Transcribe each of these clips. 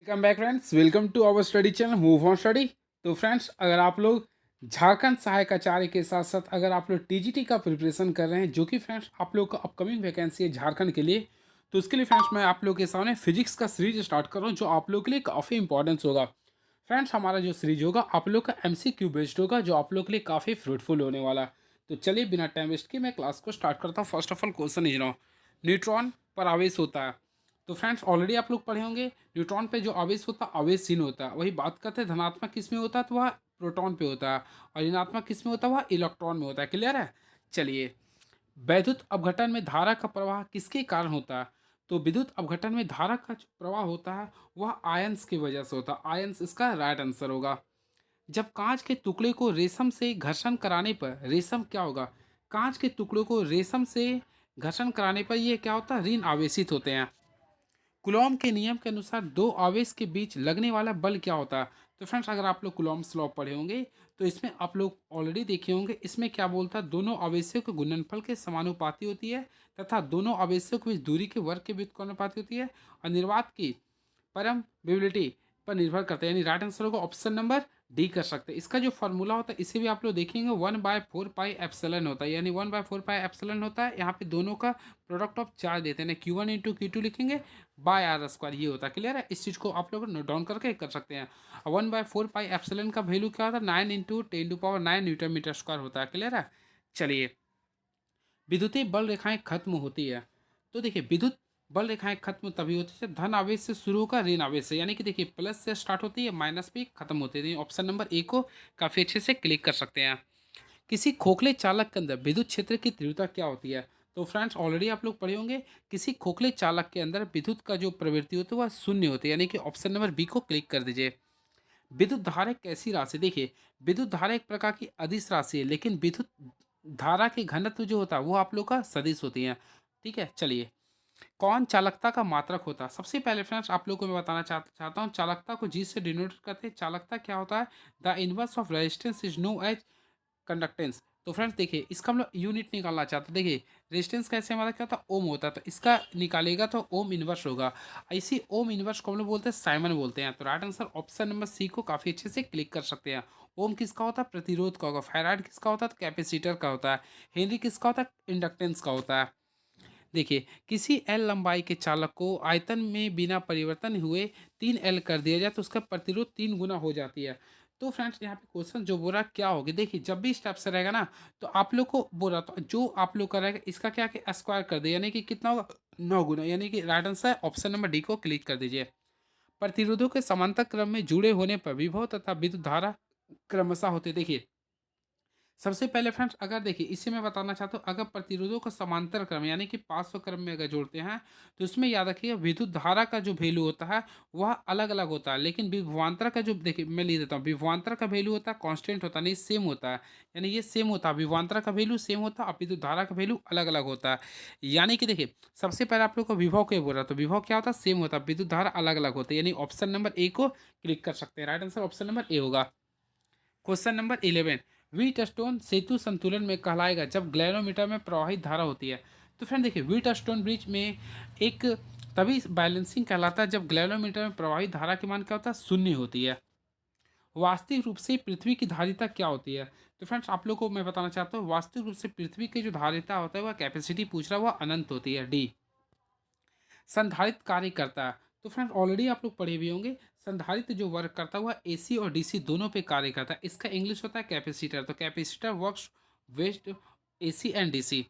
Welcome back friends, welcome to our study channel move on study. तो friends, अगर आप लोग झारखंड सहायक आचार्य के साथ साथ अगर आप लोग टीजीटी का प्रिपरेशन कर रहे हैं, जो कि फ्रेंड्स आप लोग का अपकमिंग वैकेंसी है झारखंड के लिए, तो उसके लिए फ्रेंड्स मैं आप लोग के सामने फिजिक्स का सीरीज स्टार्ट कर रहा हूँ, जो आप लोग के लिए काफ़ी इंपॉर्टेंस होगा। फ्रेंड्स, हमारा जो सीरीज होगा आप लोग का एमसीक्यू बेस्ड होगा, जो आप लोग के लिए काफ़ी फ्रूटफुल होने वाला है। तो चलिए बिना टाइम वेस्ट किए मैं क्लास को स्टार्ट करता हूँ। First of all question is now, neutron पर आवेश होता है। तो फ्रेंड्स ऑलरेडी आप लोग पढ़े होंगे, न्यूट्रॉन पे जो आवेश होता है आवेशहीन होता है। वही बात करते हैं धनात्मक किस में होता है, तो वह प्रोटॉन पे होता है, और ऋणात्मक किस में होता है, वह इलेक्ट्रॉन में होता है। क्लियर है? चलिए, वैद्युत अपघटन में धारा का प्रवाह किसके कारण होता है? तो विद्युत अपघटन में धारा का जो प्रवाह होता है वह आयंस की वजह से होता है। आयंस इसका राइट आंसर होगा। जब कांच के टुकड़े को रेशम से घर्षण कराने पर रेशम क्या होगा? कांच के टुकड़े को रेशम से घर्षण कराने पर ये क्या होता है? ऋण आवेशित होते हैं। कुलॉम के नियम के अनुसार दो आवेश के बीच लगने वाला बल क्या होता है? तो फ्रेंड्स, अगर आप लोग कुलॉम्स लॉ पढ़े होंगे तो इसमें आप लोग ऑलरेडी देखे होंगे। इसमें क्या बोलता है? दोनों आवेशों के गुणनफल के समानुपाती होती है, तथा दोनों आवेशों के बीच दूरी के वर्ग के व्युत्क्रमानुपाती होती है, और निर्वात की परमेबिलिटी पर निर्भर करता है। यानी राइट आंसर होगा ऑप्शन नंबर डी कर सकते हैं। इसका जो फॉर्मूला होता है इसे भी आप लोग देखेंगे, 1/4 पाई एप्सिलॉन होता है। यानी 1/4 पाई एप्सिलॉन होता है। यहाँ पे दोनों का प्रोडक्ट ऑफ चार्ज देते हैं, Q1 × Q2 लिखेंगे बाय आर स्क्वायर, ये होता है। क्लियर है? इस चीज़ को आप लोग नोट डाउन करके कर सकते हैं। 1/4 पाई एप्सिलॉन का वैल्यू क्या होता है? 9 × 10⁻⁹ न्यूटन मीटर स्क्वायर होता है। क्लियर है? चलिए, विद्युतीय बल रेखाएं खत्म होती है। तो देखिए, विद्युत बल रेखाएं खत्म तभी होती है जब धन आवेश से शुरू होकर ऋण आवेश से, यानी कि देखिए प्लस से स्टार्ट होती है, माइनस पे खत्म होती है। ऑप्शन नंबर ए को काफ़ी अच्छे से क्लिक कर सकते हैं। किसी खोखले चालक के अंदर विद्युत क्षेत्र की तीव्रता क्या होती है? तो फ्रेंड्स ऑलरेडी आप लोग पढ़े होंगे, किसी खोखले चालक के अंदर विद्युत का जो प्रवृत्ति होती है वह शून्य होती है। यानी कि ऑप्शन नंबर बी को क्लिक कर दीजिए। विद्युत धारा एक कैसी राशि? देखिए, विद्युत धारा एक प्रकार की अदिश राशि है, लेकिन विद्युत धारा के घनत्व जो होता है वो आप लोग का सदिश होती है। ठीक है, चलिए, कौन चालकता का मात्रक होता है? सबसे पहले फ्रेंड्स आप लोग को मैं बताना चाहता हूँ, चालकता को जी से डिनोट करते हैं। चालकता क्या होता है? The inverse of resistance is known as conductance. तो फ्रेंड्स देखिए, इसका हम लोग यूनिट निकालना चाहते हैं। देखिए, रेजिस्टेंस कैसे हमारा क्या होता है? ओम होता है, तो इसका निकालेगा तो ओम इनवर्स होगा। इसी ओम इनवर्स को हम लोग बोलते हैं साइमन बोलते हैं। तो right answer option number C को काफ़ी अच्छे से क्लिक कर सकते हैं। ओम किसका होता है? प्रतिरोध का होगा। फैराड किसका होता है? तो कैपेसिटर का होता है। हेनरी किसका होता है? इंडक्टेंस का होता है। देखिए, किसी एल लंबाई के चालक को आयतन में बिना परिवर्तन हुए 3L कर दिया जाए तो उसका प्रतिरोध 3 गुना हो जाती है। तो फ्रेंड्स यहाँ पे क्वेश्चन जो बोल रहा है क्या होगी? देखिए, जब भी स्टेप से रहेगा ना, तो आप लोग को बोल रहा था जो आप लोग का रहेगा इसका क्या कि स्क्वायर कर दे, यानी कि कितना होगा? 9 गुना। यानी कि right answer option number D को क्लिक कर दीजिए। प्रतिरोधों के समांतर क्रम में जुड़े होने पर विभव तथा विद्युत धारा क्रमशः होते। देखिए, सबसे पहले फ्रेंड्स अगर देखिए इसे मैं बताना चाहता हूँ, अगर प्रतिरोधों का समांतर क्रम यानी कि 500 क्रम में अगर जोड़ते हैं, तो इसमें याद रखिएगा विद्युत धारा का जो वैल्यू होता है वह अलग अलग होता है, लेकिन विभवांतर का जो, देखिए मैं लिख देता हूँ, विभवांतर का वैल्यू होता है कांस्टेंट होता है, नहीं सेम होता है। यानी ये सेम होता है, विभवांतर का वैल्यू सेम होता है और विद्युत धारा का वैल्यू अलग अलग होता है। यानी कि देखिए, सबसे पहले आप लोग को विभव क्या बोल रहा है, तो विभव क्या होता है? सेम होता है, विद्युत धारा अलग अलग होती है। यानी ऑप्शन नंबर ए को क्लिक कर सकते हैं। Right answer option number A होगा। क्वेश्चन नंबर 11, व्हीटस्टोन सेतु संतुलन में कहलाएगा जब ग्लेनोमीटर में प्रवाहित धारा होती है। तो फ्रेंड देखिए, व्हीटस्टोन ब्रिज में एक तभी बैलेंसिंग कहलाता है जब ग्लेनोमीटर में प्रवाहित धारा की मान क्या होता है? शून्य होती है। वास्तविक रूप से पृथ्वी की धारिता क्या होती है? तो फ्रेंड्स आप लोग को मैं बताना चाहता हूँ, वास्तविक रूप से पृथ्वी की जो धारिता होता है वह कैपेसिटी पूछ रहा है, वह अनंत होती है। डी, संधारित्र कार्य करता है। तो फ्रेंड ऑलरेडी आप लोग पढ़े भी होंगे, संधारित्र जो वर्क करता है वह एसी और डीसी दोनों पे कार्य करता है। इसका इंग्लिश होता है कैपेसिटर। तो capacitor works west AC and DC.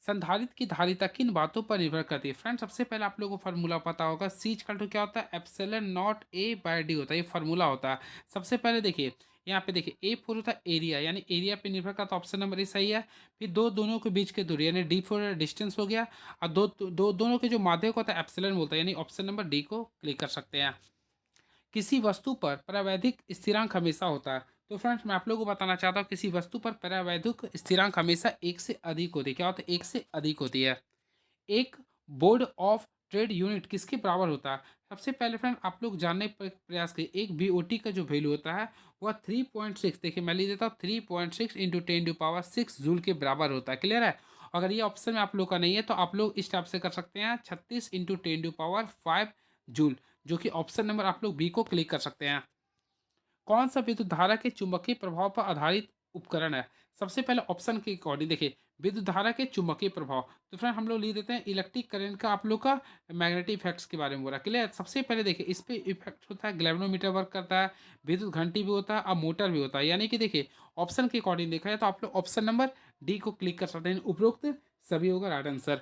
संधारित्र की धारिता किन बातों पर निर्भर करती है? फ्रेंड सबसे पहले आप लोगों को फार्मूला पता होगा, सी इक्वल टू क्या होता है? Epsilon naught A by D होता है, ये फार्मूला होता है। सबसे पहले देखिए, यहाँ पे देखिए ए फोर होता है एरिया, यानी एरिया पे निर्भर करता है, ऑप्शन नंबर ए सही है। फिर दो दोनों के बीच के दूरी यानी डी फोर डिस्टेंस हो गया, और दोनों के जो माध्यक होता है एप्सिलॉन बोलता है, यानी ऑप्शन नंबर डी को क्लिक कर सकते हैं। किसी वस्तु पर परावैधिक स्थिरांक हमेशा होता है। तो फ्रेंड्स मैं आप लोगों को बताना चाहता हूँ, किसी वस्तु पर परावैधिक स्थिरांक हमेशा एक से अधिक होती है। क्या होता है? एक से अधिक होती है। एक बोर्ड ऑफ ट्रेड यूनिट किसके बराबर होता है? सबसे पहले फ्रेंड आप लोग जानने पर प्रयास करिए, एक बीओटी का जो वैल्यू होता है वह 3.6, देखिए मैं लिख देता हूँ 3.6 इंटू 10⁻6 जूल के बराबर होता है। क्लियर है? अगर ये ऑप्शन में आप लोग का नहीं है तो आप लोग इस टाइप से कर सकते हैं, 36 इंटू 10⁻5 जूल। जो कि ऑप्शन नंबर आप लोग बी को क्लिक कर सकते हैं। कौन सा विद्युत धारा के चुंबकीय प्रभाव पर आधारित उपकरण है? सबसे पहले ऑप्शन के अकॉर्डिंग देखिए, विद्युत धारा के चुंबकीय प्रभाव, तो फ्रेंड हम लोग लिख देते हैं इलेक्ट्रिक करंट का आप लोग का मैग्नेटिक इफेक्ट्स के बारे में बोला क्लियर। सबसे पहले देखिए इस पे इफेक्ट होता है, ग्लेवनोमीटर वर्क करता है, विद्युत घंटी भी होता है और मोटर भी होता है। यानी कि देखिए ऑप्शन के अकॉर्डिंग देखा जाए तो आप लोग ऑप्शन नंबर डी को क्लिक कर सकते हैं, उपरोक्त सभी होगा राइट आंसर।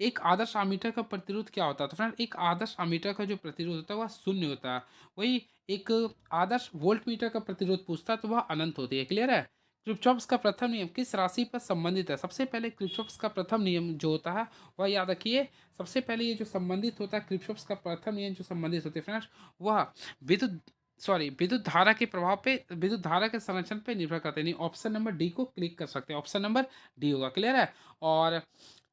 एक आदर्श आमीटर का प्रतिरोध क्या होता है? तो फ्रेंड एक आदर्श आमीटर का जो प्रतिरोध होता है वह शून्य होता है। वही एक आदर्श वोल्ट मीटर का प्रतिरोध पूछता है तो वह अनंत होती है। क्लियर है? क्रिप्चॉप्स का प्रथम नियम किस राशि पर संबंधित है? सबसे पहले क्रिप्चॉप्स का प्रथम नियम जो होता है वह याद रखिए। सबसे पहले ये जो संबंधित होता है क्रिप्चॉप्स का प्रथम नियम जो संबंधित होते हैं फ्रेंड्स, वह विद्युत विद्युत धारा के प्रभाव पे, विद्युत धारा के संरक्षण पे निर्भर करते हैं। नहीं, ऑप्शन नंबर डी को क्लिक कर सकते हैं, ऑप्शन नंबर डी होगा। क्लियर है? और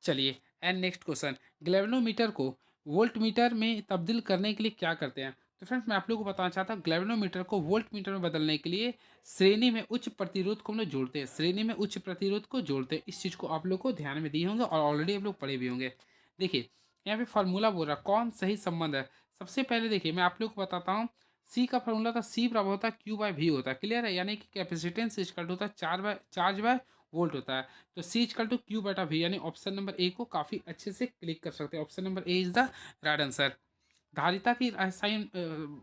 चलिए एंड नेक्स्ट क्वेश्चन, ग्लेवनोमीटर को वोल्ट मीटर में तब्दील करने के लिए क्या करते हैं? तो फ्रेंड्स मैं आप लोगों को बताना चाहता हूँ, ग्लेवनोमीटर को वोल्ट मीटर में बदलने के लिए श्रेणी में उच्च प्रतिरोध को हम लोग जोड़ते हैं, श्रेणी में उच्च प्रतिरोध को जोड़ते हैं। इस चीज़ को आप लोग को ध्यान में दिए होंगे और ऑलरेडी आप लोग पढ़े भी होंगे। देखिए यहाँ पे फार्मूला बोल रहा कौन सही संबंध है। सबसे पहले देखिए मैं आप लोग को बताता हूँ, सी का फार्मूला था, सी बराबर होता है क्यू बाय वी होता है। क्लियर है? यानी कि कैपेसिटेंस इक्वल होता है चार्ज बाय वोल्ट होता है। तो सी इक्वल टू क्यू बटा वी, यानी ऑप्शन नंबर ए को काफ़ी अच्छे से क्लिक कर सकते हैं। Option number A is the right answer. धारिता की रासायन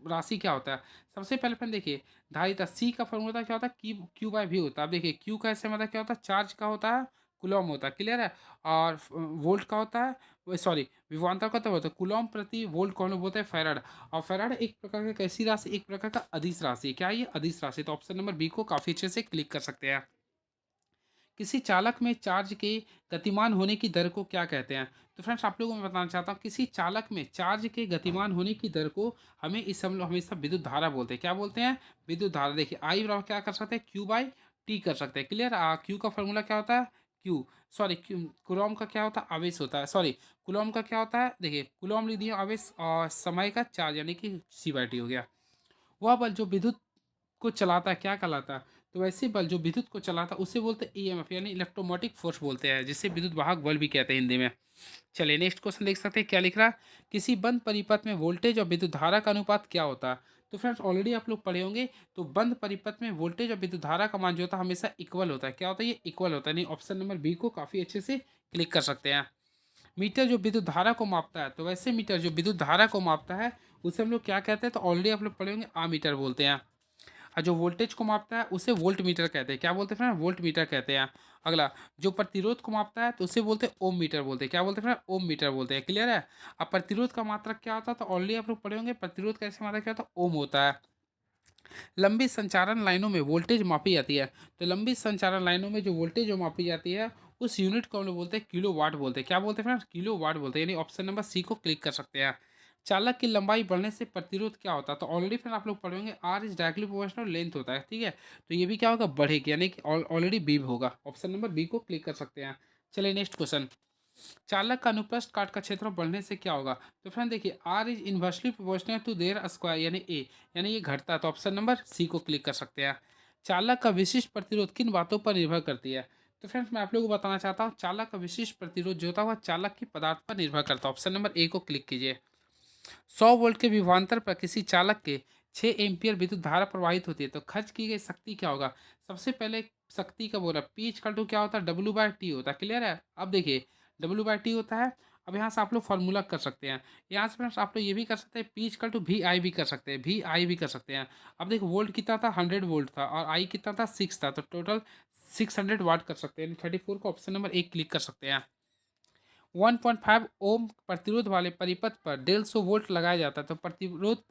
राशि क्या होता है? सबसे पहले अपन देखिए, धारिता सी का फॉर्मूला क्या होता है? क्यू क्यू बाय वी होता है। अब देखिए क्यू का ऐसे मतलब क्या होता है? चार्ज का होता है, कुलॉम होता है। क्लियर है? और वोल्ट का होता है, सॉरी विभवांतर का तो होता है कुलॉम प्रति वोल्ट को हम लोग बोलते हैं फैराड। और फैराड एक प्रकार का कैसी राशि? एक प्रकार का अदिश राशि है। क्या है ये? अदिश राशि। तो ऑप्शन नंबर बी को काफ़ी अच्छे से क्लिक कर सकते हैं। किसी चालक में चार्ज के गतिमान होने की दर को क्या कहते हैं? तो फ्रेंड्स आप लोगों को मैं बताना चाहता हूँ, किसी चालक में चार्ज के गतिमान होने की दर को हमें इस हम लोग हमेशा विद्युत धारा बोलते हैं। क्या बोलते हैं? विद्युत धारा। देखिए आई बराबर क्या कर सकते हैं? क्यू बाई टी कर सकते हैं। क्लियर? क्यू का फॉर्मूला क्या होता है? क्यू, सॉरी कुलॉम का क्या होता है? आवेश होता है। सॉरी कुलॉम का क्या होता है? देखिए कुलॉम लिख दिया आवेश, और समय का चार्ज यानी कि सी बाई टी हो गया। वह बल जो विद्युत को चलाता है क्या कहलाता है? तो वैसे बल जो विद्युत को चलाता है उसे बोलते हैं ईएमएफ, यानी इलेक्ट्रोमोटिक फोर्स बोलते हैं, जिसे विद्युत वाहक बल भी कहते हैं हिंदी में। चलिए नेक्स्ट क्वेश्चन देख सकते हैं क्या लिख रहा है। किसी बंद परिपथ में वोल्टेज और विद्युत धारा का अनुपात क्या होता है? तो फ्रेंड्स ऑलरेडी आप लोग पढ़े होंगे। तो बंद परिपथ में वोल्टेज और विद्युत धारा का मान जो होता है हमेशा इक्वल होता है। क्या होता है? ये इक्वल होता है। नहीं, ऑप्शन नंबर बी को काफ़ी अच्छे से क्लिक कर सकते हैं। मीटर जो विद्युत धारा को मापता है, तो वैसे मीटर जो विद्युत धारा को मापता है उसे हम लोग क्या कहते हैं? तो ऑलरेडी आप लोग पढ़े होंगे मीटर बोलते हैं। और जो वोल्टेज को मापता है उसे वोल्ट मीटर कहते हैं। क्या बोलते हैं फ्रेंड? वोल्ट मीटर कहते हैं। अगला जो प्रतिरोध को मापता है तो उसे बोलते हैं ओम मीटर बोलते हैं। क्या बोलते हैं फ्रेंड? ओम मीटर बोलते हैं। क्लियर है? अब प्रतिरोध का मात्रक क्या होता है? तो ऑलरेडी आप लोग पढ़े होंगे, प्रतिरोध कैसे मात्रक क्या होता है? ओम होता है। लंबी संचारण लाइनों में वोल्टेज मापी जाती है, तो लंबी संचारण लाइनों में जो वोल्टेज जो मापी जाती है उस यूनिट को हम लोग बोलते हैं किलो वाट बोलते हैं। क्या बोलते हैं फ्रेंड्स? किलो वाट बोलते हैं। यानी ऑप्शन नंबर सी को क्लिक कर सकते हैं। चालक की लंबाई बढ़ने से प्रतिरोध क्या होता है? तो ऑलरेडी फ्रेंड आप लोग पढ़ेंगे R is directly proportional length होता है। ठीक है? तो ये भी क्या होगा? बढ़ेगी, यानी कि ऑलरेडी बी होगा। ऑप्शन नंबर बी को क्लिक कर सकते हैं। चलिए नेक्स्ट क्वेश्चन, चालक का अनुप्रस्थ काट का क्षेत्र बढ़ने से क्या होगा? तो फ्रेंड देखिए R is inversely proportional to their square, यानी ए, यानी ये घटता है। तो ऑप्शन नंबर सी को क्लिक कर सकते हैं। चालक का विशिष्ट प्रतिरोध किन बातों पर निर्भर करती है? तो फ्रेंड्स मैं आप लोगों को बताना चाहता हूँ, चालक का विशिष्ट प्रतिरोध जो होता है वह चालक की पदार्थ पर निर्भर करता है। ऑप्शन नंबर ए को क्लिक कीजिए। 100 वोल्ट के विभवांतर पर किसी चालक के 6 एम्पियर विद्युत धारा प्रवाहित होती है, तो खर्च की गई शक्ति क्या होगा? सबसे पहले शक्ति का बोला पी इक्वल टू क्या होता है? डब्ल्यू बाय टी होता है। क्लियर है? अब देखिए डब्ल्यू बाय टी होता है। अब यहाँ से आप लोग फार्मूला कर सकते हैं। यहाँ से फ्रेंड्स आप लोग ये भी कर सकते हैं, पी इक्वल टू वी आई भी कर सकते हैं, वी आई भी कर सकते हैं। अब देखो वोल्ट कितना था? 100 वोल्ट था, और आई कितना था? 6 था, तो टोटल 600 वाट कर सकते हैं। 34 को ऑप्शन नंबर एक क्लिक कर सकते हैं। 1.5 ओम प्रतिरोध वाले परिपथ पर 150 वोल्ट लगाया जाता है, तो प्रतिरोध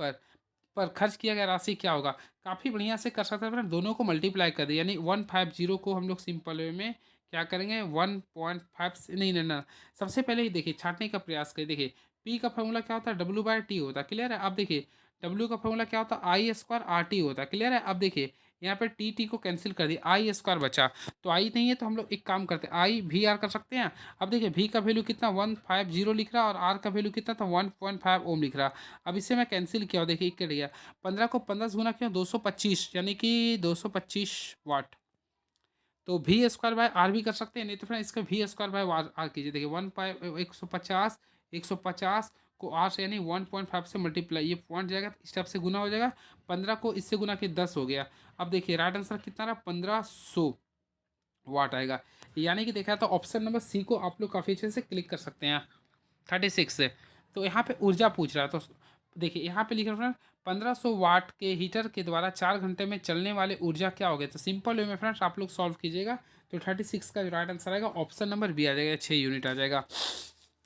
पर खर्च किया गया राशि क्या होगा? काफ़ी बढ़िया से कर सकते हैं अपने, दोनों को मल्टीप्लाई कर दिया, यानी 150 को हम लोग सिंपल वे में क्या करेंगे? 1.5 नहीं नहीं ना, सबसे पहले ही देखिए छांटने का प्रयास करिए। देखिए पी का फॉर्मूला क्या होता है? डब्ल्यू बाय टी होता है। क्लियर है? अब देखिए डब्ल्यू का फॉर्मूला क्या होता है? आई स्क्वायर आर टी होता है। क्लियर है? अब देखिए यहाँ पर टी टी को कैंसिल कर दिया, आई स्क्वायर बचा। तो आई नहीं है तो हम लोग एक काम करते हैं, आई वी आर कर सकते हैं। अब देखिए वी का वैल्यू कितना? 150 लिख रहा है, और आर का वैल्यू कितना था? 1.5 ओम लिख रहा। अब इसे मैं कैंसिल किया, देखिए एक कट गया। 15 को 15 से गुना किया, 225, यानी कि 225 वाट। तो वी स्क्वायर बाय आर भी कर सकते हैं, नहीं तो फिर इसका वी स्क्वायर बाय आर कीजिए। देखिए 1 150, 150 को आर से यानी 1.5 से मल्टीप्लाई, ये पॉइंट जाएगा तो स्टेप से गुना हो जाएगा, 15 को इससे गुना के 10 हो गया। अब देखिए राइट आंसर कितना रहा, 1500 वाट आएगा। यानी कि देखा तो ऑप्शन नंबर सी को आप लोग काफ़ी अच्छे से क्लिक कर सकते हैं। 36 से तो यहाँ पे ऊर्जा पूछ रहा है, तो देखिए यहाँ पे लिख रहा है 1500 वाट के हीटर के द्वारा 4 घंटे में चलने वाले ऊर्जा क्या हो गया। तो सिंपल वे में फ्रेंड्स आप लोग सॉल्व कीजिएगा, तो 36 का जो राइट आंसर आएगा ऑप्शन नंबर बी आ जाएगा, 6 यूनिट आ जाएगा।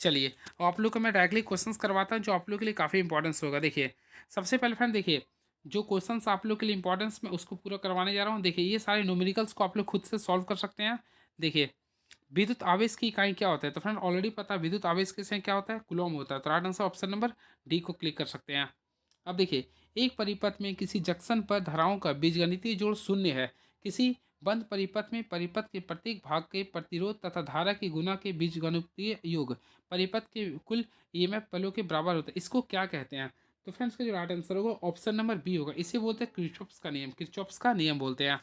चलिए आप लोग को मैं डायरेक्टली क्वेश्चंस करवाता हूँ जो आप लोग के लिए काफ़ी इंपॉर्टेंस होगा। देखिए सबसे पहले फ्रेंड देखिए जो क्वेश्चंस आप लोग के लिए इंपॉर्टेंस मैं उसको पूरा करवाने जा रहा हूँ। देखिए ये सारे न्यूमेरिकल्स को आप लोग खुद से सॉल्व कर सकते हैं। देखिए विद्युत आवेश की इकाई क्या होता है, तो फ्रेंड ऑलरेडी पता है विद्युत आवेश की इकाई क्या होता है, कूलॉम होता है। तो right answer option number D को क्लिक कर सकते हैं। अब देखिए एक परिपथ में किसी जंक्शन पर धाराओं का बीजगणितीय जोड़ शून्य है। किसी बंद परिपथ में परिपथ के प्रत्येक भाग के प्रतिरोध तथा धारा की गुना के बीजगणितीय योग परिपथ के कुल ईएमएफ बलों के बराबर होता है। इसको क्या कहते हैं, तो फ्रेंड्स का जो राइट आंसर होगा ऑप्शन नंबर बी होगा। इसे बोलते हैं किरचॉफ्स का नियम, किरचॉफ्स का नियम बोलते हैं।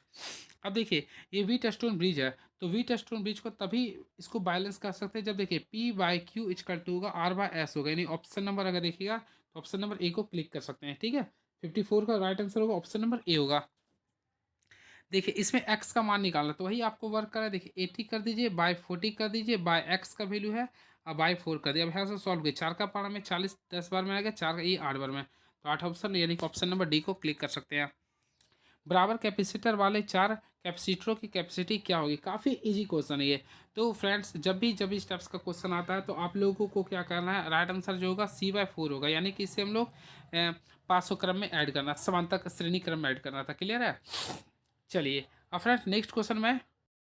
अब देखिए ये वीटस्टोन ब्रिज है, तो वीटस्टोन ब्रिज को तभी इसको बैलेंस कर सकते हैं जब देखिए P by Q equal to होगा आर बाय एस होगा। यानी ऑप्शन नंबर अगर देखिएगा तो ऑप्शन नंबर ए को क्लिक कर सकते हैं। ठीक है 54 का राइट आंसर होगा ऑप्शन नंबर ए होगा। देखिए इसमें एक्स का मान निकालना, तो वही आपको वर्क करा। देखिए 80 कर दीजिए, बाय 40 कर दीजिए, बाय एक्स का वैल्यू है और बाय 4 कर दिया। अब यहाँ से सॉल्व किया, 4 का पारा में 40 10 बार में आ गया, 4 का ये 8 बार में, तो 8 ऑप्शन यानी कि ऑप्शन नंबर डी को क्लिक कर सकते हैं। बराबर कैपेसिटर वाले 4 कैपेसिटरों की कैपेसिटी क्या होगी। काफ़ी इजी क्वेश्चन है ये। तो फ्रेंड्स जब भी स्टेप्स का क्वेश्चन आता है तो आप लोगों को क्या करना है, राइट आंसर जो होगा C/4 होगा। यानी कि इसे हम लोग 500 क्रम में ऐड करना, समांतर श्रेणी क्रम में ऐड करना था। क्लियर है। चलिए अब फ्रेंड्स नेक्स्ट क्वेश्चन में